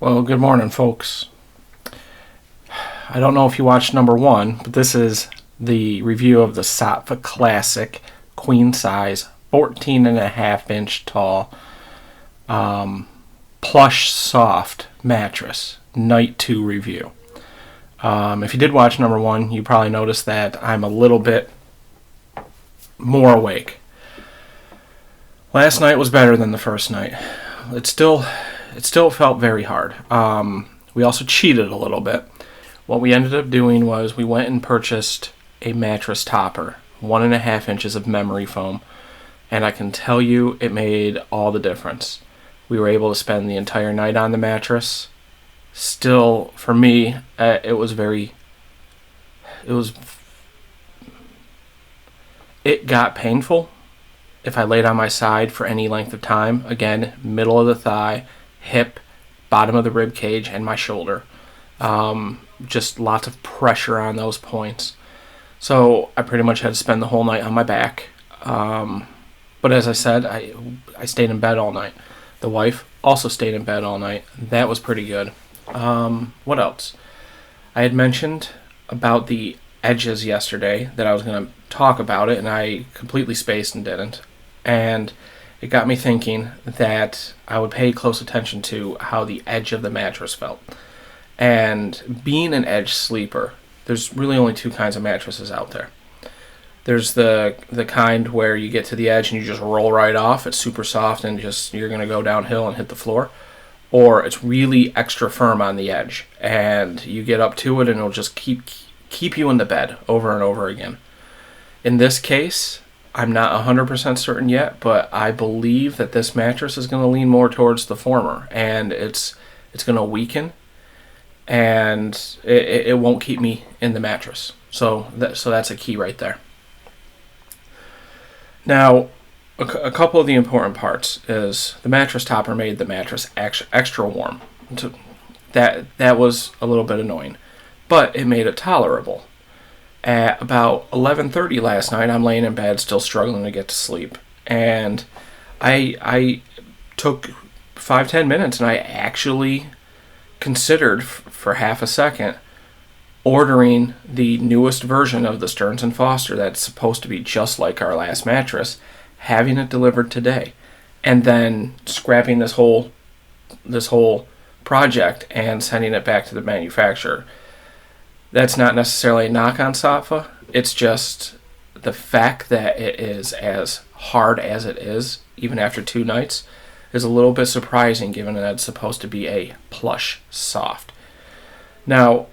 Well, good morning, folks. I don't know if you watched number one, but this is the review of the Saatva Classic Queen Size 14.5 inch tall Plush Soft Mattress Night 2 review. If you did watch number one, you probably noticed that I'm a little bit more awake. Last night was better than the first night. It still felt very hard. We also cheated a little bit. What we ended up doing was we went and purchased a Mattress Topper, 1.5 inches of memory foam, and I can tell you it made all the difference. We were able to spend the entire night on the mattress. Still, for me, it got painful if I laid on my side for any length of time. Again, middle of the thigh, hip, bottom of the rib cage, and my shoulder. Just lots of pressure on those points. So I pretty much had to spend the whole night on my back. But as I said, I stayed in bed all night. The wife also stayed in bed all night. That was pretty good. What else? I had mentioned about the edges yesterday that I was going to talk about it, and I completely spaced and didn't. And it got me thinking that I would pay close attention to how the edge of the mattress felt. And being an edge sleeper, there's really only two kinds of mattresses out there. There's the kind where you get to the edge and you just roll right off. It's super soft and you're going to go downhill and hit the floor. Or it's really extra firm on the edge and you get up to it and it'll just keep you in the bed over and over again. In this case, I'm not 100% certain yet, but I believe that this mattress is going to lean more towards the former, and it's going to weaken, and it won't keep me in the mattress. So that's a key right there. Now, a couple of the important parts is the Mattress Topper made the mattress extra warm. That was a little bit annoying, but it made it tolerable. At about 11:30 last night, I'm laying in bed still struggling to get to sleep, and I took 5-10 minutes and I actually considered for half a second ordering the newest version of the Stearns & Foster that's supposed to be just like our last mattress, having it delivered today, and then scrapping this whole project and sending it back to the manufacturer. That's not necessarily a knock on Saatva. It's just the fact that it is as hard as it is, even after 2 nights, is a little bit surprising given that it's supposed to be a plush soft. Now,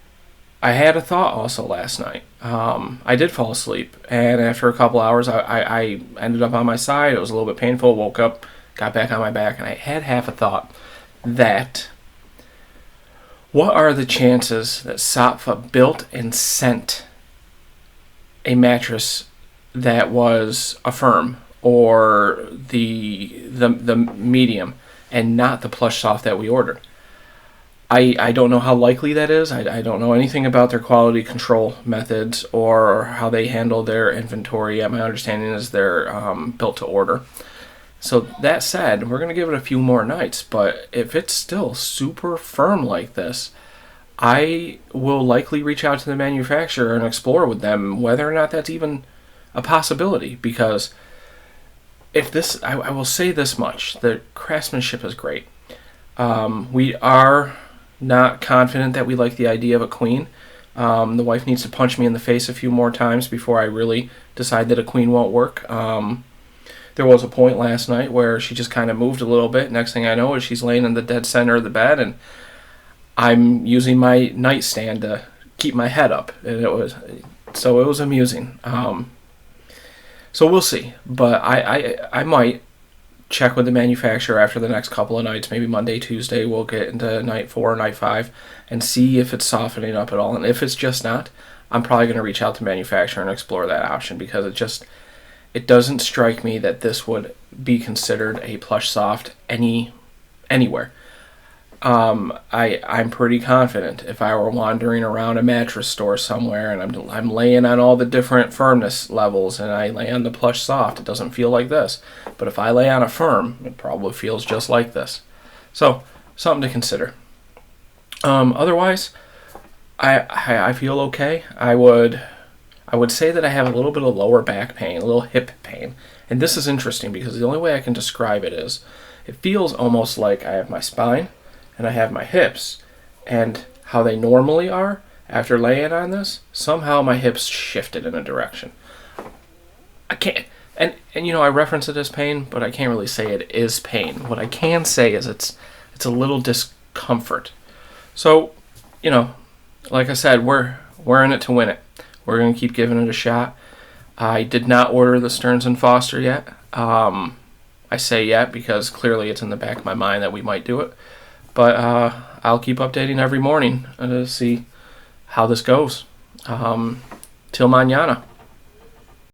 I had a thought also last night. I did fall asleep, and after a couple hours, I ended up on my side. It was a little bit painful. Woke up, got back on my back, and I had half a thought that what are the chances that Saatva built and sent a mattress that was a firm or the medium and not the plush soft that we ordered? I don't know how likely that is. I don't know anything about their quality control methods or how they handle their inventory. My understanding is they're built to order. So that said, we're going to give it a few more nights, but if it's still super firm like this, I will likely reach out to the manufacturer and explore with them whether or not that's even a possibility, because I will say this much, the craftsmanship is great. We are not confident that we like the idea of a queen. The wife needs to punch me in the face a few more times before I really decide that a queen won't work. There was a point last night where she just kind of moved a little bit. Next thing I know is she's laying in the dead center of the bed, and I'm using my nightstand to keep my head up. And it was amusing. So we'll see. But I might check with the manufacturer after the next couple of nights, maybe Monday, Tuesday. We'll get into night 4 or night 5 and see if it's softening up at all. And if it's just not, I'm probably going to reach out to the manufacturer and explore that option, because it doesn't strike me that this would be considered a plush soft anywhere. I'm pretty confident if I were wandering around a mattress store somewhere and I'm laying on all the different firmness levels and I lay on the plush soft, it doesn't feel like this. But if I lay on a firm, it probably feels just like this. So, something to consider. Otherwise, I feel okay. I would say that I have a little bit of lower back pain, a little hip pain. And this is interesting because the only way I can describe it is it feels almost like I have my spine and I have my hips, and how they normally are after laying on this, somehow my hips shifted in a direction. I can't, and I reference it as pain, but I can't really say it is pain. What I can say is it's a little discomfort. So, like I said, we're in it to win it. We're going to keep giving it a shot. I did not order the Stearns & Foster yet. I say yet because clearly it's in the back of my mind that we might do it. But I'll keep updating every morning to see how this goes. Till mañana.